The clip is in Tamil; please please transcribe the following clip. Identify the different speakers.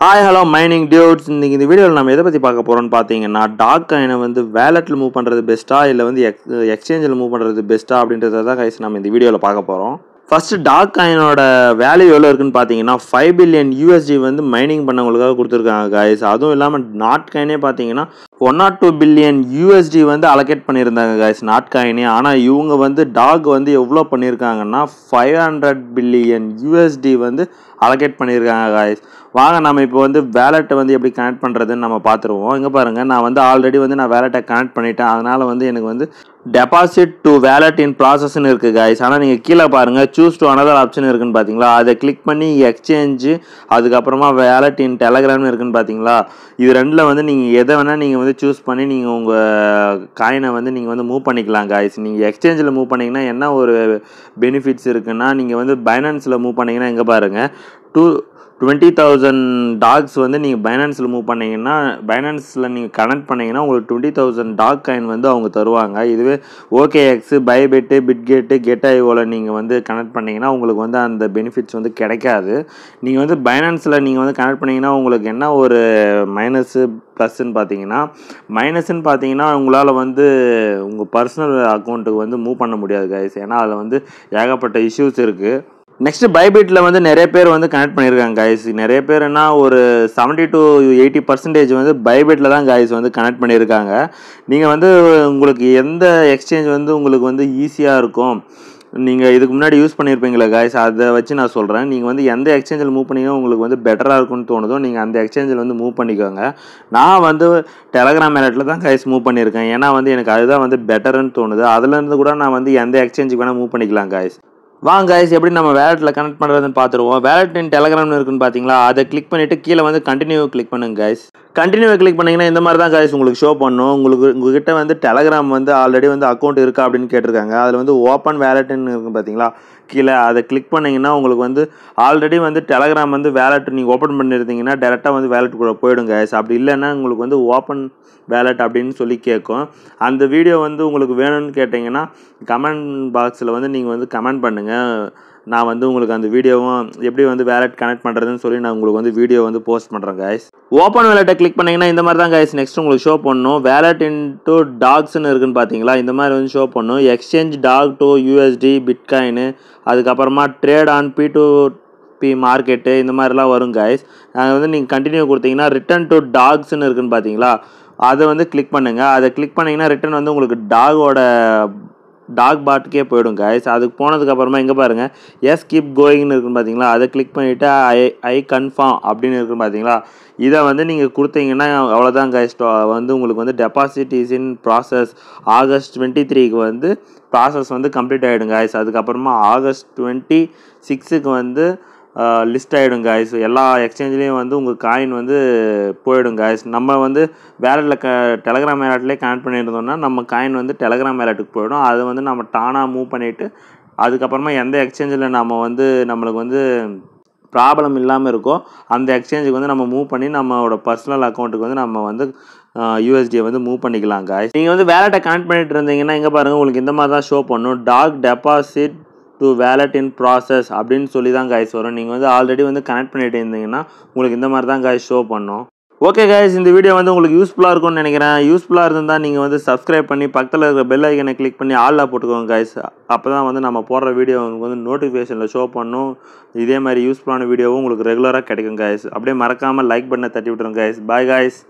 Speaker 1: Hi hello mining dudes. இன்றைக்கி இந்த வீடியோவில் நம்ம எதை பற்றி பார்க்க போகிறோம்னு பார்த்தீங்கன்னா, டாக் காயினை வந்து வேலெட்டில் மூவ் பண்ணுறது பெஸ்ட்டா இல்லை வந்து எக்ஸ்சேஞ்சில் மூவ் பண்ணுறது பெஸ்ட்டா அப்படின்றத தான் கைஸ் நம்ம இந்த வீடியோவில் பார்க்க போகிறோம். ஃபஸ்ட்டு டாக் காயினோட வேல்யூ எவ்வளோ இருக்குன்னு பார்த்தீங்கன்னா 5 பில்லியன் USD வந்து மைனிங் பண்ணவங்களுக்காக கொடுத்துருக்காங்க கைஸ். அதுவும் இல்லாமல் நாட் காயினே பார்த்தீங்கன்னா 102 பில்லியன் USD வந்து அலோகேட் பண்ணியிருந்தாங்க கைஸ் நாட் காயினே. ஆனால் இவங்க வந்து டாக் வந்து எவ்வளோ பண்ணியிருக்காங்கன்னா 500 பில்லியன் USD வந்து அலோகேட் பண்ணியிருக்காங்க கைஸ். வாங்க நம்ம இப்போ வந்து வேலெட்டை வந்து எப்படி கனெக்ட் பண்ணுறதுன்னு நம்ம பார்த்துருவோம். இங்கே பாருங்கள், நான் வந்து ஆல்ரெடி வந்து நான் வேலெட்டை கனெக்ட் பண்ணிட்டேன். அதனால் வந்து எனக்கு வந்து டெபாசிட் டு வேலெட் இன் ப்ராசஸ்ன்னு இருக்குது கைஸ். ஆனால் நீங்கள் கீழே பாருங்கள், சூஸ் டு அனதர் ஆப்ஷன் இருக்குன்னு பார்த்தீங்களா, அதை கிளிக் பண்ணி எக்ஸ்சேஞ்சு அதுக்கப்புறமா வேலெட் இன் டெலகிராம்னு இருக்குன்னு பார்த்தீங்களா. இது ரெண்டில் வந்து நீங்கள் எதை வேணால் நீங்கள் வந்து சூஸ் பண்ணி நீங்கள் உங்கள் காயினை வந்து நீங்கள் வந்து மூவ் பண்ணிக்கலாம் கைஸ். நீங்கள் எக்ஸ்சேஞ்சில் மூவ் பண்ணிங்கன்னா என்ன ஒரு பெனிஃபிட்ஸ் இருக்குன்னா, நீங்கள் வந்து பைனான்ஸில் மூவ் பண்ணிங்கன்னா இங்கே பாருங்கள் 20,000 டாக்ஸ் வந்து நீங்கள் பைனான்ஸில் மூவ் பண்ணிங்கன்னா, பைனான்ஸில் நீங்கள் கனெக்ட் பண்ணிங்கன்னா உங்களுக்கு 20,000 டாக் காயின் வந்து அவங்க தருவாங்க. இதுவே OKX, பைபெட்டு, பிட்கெட்டு, கெட்ஐஓவில் நீங்கள் வந்து கனெக்ட் பண்ணிங்கன்னா உங்களுக்கு வந்து அந்த பெனிஃபிட்ஸ் வந்து கிடைக்காது. நீங்கள் வந்து பைனான்ஸில் நீங்கள் வந்து கனெக்ட் பண்ணிங்கன்னா உங்களுக்கு என்ன ஒரு மைனஸு ப்ளஸ்ன்னு பார்த்தீங்கன்னா உங்களால் வந்து உங்கள் பர்சனல் அக்கௌண்ட்டுக்கு வந்து மூவ் பண்ண முடியாது கைஸ். ஏன்னா அதில் வந்து ஏகப்பட்ட இஷ்யூஸ் இருக்குது. நெக்ஸ்ட் பைபிட்டில் வந்து நிறைய பேர் வந்து கனெக்ட் பண்ணியிருக்காங்க கைஸ். நிறைய பேர்னா ஒரு 70 to 80% வந்து பைபிட்டில் தான் கைஸ் வந்து கனெக்ட் பண்ணியிருக்காங்க. நீங்கள் வந்து உங்களுக்கு எந்த எக்ஸ்சேஞ்ச் வந்து உங்களுக்கு வந்து ஈஸியாக இருக்கும், நீங்கள் இதுக்கு முன்னாடி யூஸ் பண்ணியிருப்பீங்களா கைஸ், அதை வச்சு நான் சொல்கிறேன். நீங்கள் வந்து எந்த எக்ஸ்சேஞ்சில் மூவ் பண்ணிங்கன்னா உங்களுக்கு வந்து பெட்டராக இருக்கும்னு தோணுதோ நீங்கள் அந்த எக்ஸ்சேஞ்சில் வந்து மூவ் பண்ணிக்கோங்க. நான் வந்து டெலகிராம் வேலெட்டில் தான் கைஸ் மூவ் பண்ணியிருக்கேன். ஏன்னா வந்து எனக்கு அதுதான் வந்து பெட்டர்னு தோணுது. அதுலேருந்து கூட நான் வந்து எந்த எக்ஸ்சேஞ்சுக்கு வேணால் மூவ் பண்ணிக்கலாம் கைஸ். வாங்க கைஸ், எப்படி நம்ம வேலெட்டில் கனெக்ட் பண்ணுறதுன்னு பார்த்துருவோம். வேலெட் இன் டெலகிராம்னு இருக்குன்னு பார்த்தீங்களா, அதை கிளிக் பண்ணிவிட்டு கீழே வந்து கண்டினியூ கிளிக் பண்ணுங்க கைஸ். கண்டினியூ கிளிக் பண்ணிங்கன்னா இந்த மாதிரி தான் கைஸ் உங்களுக்கு ஷோ பண்ணும். உங்ககிட்ட வந்து டெலகிராம் வந்து ஆல்ரெடி வந்து அக்கௌண்ட் இருக்கா அப்படின்னு கேட்டிருக்காங்க. அதில் வந்து ஓப்பன் வேலெட்டுன்னு இருக்குன்னு பார்த்தீங்களா, கீழே அதை கிளிக் பண்ணிங்கன்னா உங்களுக்கு வந்து ஆல்ரெடி வந்து டெலகிராம் வந்து வேலெட் நீங்கள் ஓப்பன் பண்ணியிருந்தீங்கன்னா டேரெக்டாக வந்து வேலெட் கூட போயிடும் கைஸ். அப்படி இல்லைன்னா உங்களுக்கு வந்து ஓப்பன் வேலெட் அப்படின்னு சொல்லி கேட்கும். அந்த வீடியோ வந்து உங்களுக்கு வேணும்னு கேட்டிங்கன்னா கமெண்ட் பாக்ஸில் வந்து நீங்கள் வந்து கமெண்ட் பண்ணுங்கள். நான் வந்து உங்களுக்கு அந்த வீடியோவும் எப்படி வந்து வேலெட் கனெக்ட் பண்ணுறதுன்னு சொல்லி நான் உங்களுக்கு வந்து வீடியோ வந்து போஸ்ட் பண்ணுறேன் கைஸ். ஓப்பன் வேலெட்டை கிளிக் பண்ணிங்கன்னா இந்த மாதிரி தான் கைஸ் நெக்ஸ்ட் உங்களுக்கு ஷோ பண்ணணும். வேலெட் இன்டு டாக்ஸ்ன்னு இருக்குன்னு பார்த்தீங்களா, இந்த மாதிரி வந்து ஷோ பண்ணணும். எக்ஸ்சேஞ்ச் டாக் டு USD பிட்காயின்னு, அதுக்கப்புறமா ட்ரேட் ஆன் P2P மார்க்கெட்டு, இந்த மாதிரிலாம் வரும் கைஸ். அதை வந்து நீங்கள் கண்டினியூ கொடுத்தீங்கன்னா ரிட்டன் டு டாக்ஸ்ன்னு இருக்குன்னு பார்த்தீங்களா, அதை வந்து கிளிக் பண்ணுங்கள். அதை கிளிக் பண்ணிங்கன்னா ரிட்டன் வந்து உங்களுக்கு டாக் பாட்டுக்கே போயிடும் கைஸ். அதுக்கு போனதுக்கப்புறமா இங்கே பாருங்கள் எஸ் கீப் கோயிங்னு இருக்குன்னு பார்த்தீங்களா, அதை கிளிக் பண்ணிவிட்டு ஐ கன்ஃபார்ம் அப்படின்னு இருக்குன்னு பார்த்தீங்களா, இதை வந்து நீங்கள் கொடுத்தீங்கன்னா அவ்வளோதான் கைஸ். வந்து உங்களுக்கு வந்து deposit is in process. August 23க்கு வந்து ப்ராசஸ் வந்து கம்ப்ளீட் ஆகிடும் கைஸ். அதுக்கப்புறமா ஆகஸ்ட் 26க்கு வந்து லிஸ்ட் ஆகிடும் கைஸ். எல்லா எக்ஸ்சேஞ்சிலையும் வந்து உங்கள் காயின் வந்து போயிடும் கைஸ். நம்ம வந்து வேலெட்டில் டெலகிராம் வேலெட்லேயே கனெக்ட் பண்ணியிருந்தோம்னா நம்ம காயின் வந்து டெலகிராம் வேலெட்டுக்கு போயிடும். அதை வந்து நம்ம டானாக மூவ் பண்ணிவிட்டு அதுக்கப்புறமா எந்த எக்ஸ்சேஞ்சில் நம்ம வந்து நம்மளுக்கு வந்து ப்ராப்ளம் இல்லாமல் இருக்கோ அந்த எக்ஸ்சேஞ்சுக்கு வந்து நம்ம மூவ் பண்ணி நம்மளோட பர்சனல் அக்கௌண்ட்டுக்கு வந்து நம்ம வந்து USD வந்து மூவ் பண்ணிக்கலாம் கைஸ். நீங்கள் வந்து வேலெட்டை கனெக்ட் பண்ணிட்டு இருந்தீங்கன்னா இங்கே பாருங்கள் உங்களுக்கு இந்த மாதிரி தான் ஷோ பண்ணும். டாக் deposit to wallet in process அப்படின்னு சொல்லி தான் கைஸ் வரும். நீங்கள் வந்து ஆல்ரெடி வந்து கனெக்ட் பண்ணிட்டு இருந்தீங்கன்னா உங்களுக்கு இந்த மாதிரி தான் கைஸ் ஷோ பண்ணும். ஓகே கைஸ், இந்த வீடியோ வந்து உங்களுக்கு யூஸ்ஃபுல்லாக இருக்கும்னு நினைக்கிறேன். யூஸ்ஃபுல்லாக இருந்தால் நீங்கள் வந்து சப்ஸ்கிரைப் பண்ணி பக்கத்தில் இருக்கிற பெல் ஐக்கனை கிளிக் பண்ணி ஆலில் போட்டுக்கோங்க கைஸ். அப்போ தான் வந்து நம்ம போடுற வீடியோ உங்களுக்கு வந்து நோட்டிஃபிகேஷனில் ஷோ பண்ணும். இதே மாதிரி யூஸ்ஃபுல்லான வீடியோவும் உங்களுக்கு ரெகுலராக கிடைக்கும் கைஸ். அப்படியே மறக்காமல் லைக் பண்ண தட்டி விட்டுருங்க கைஸ். Bye guys.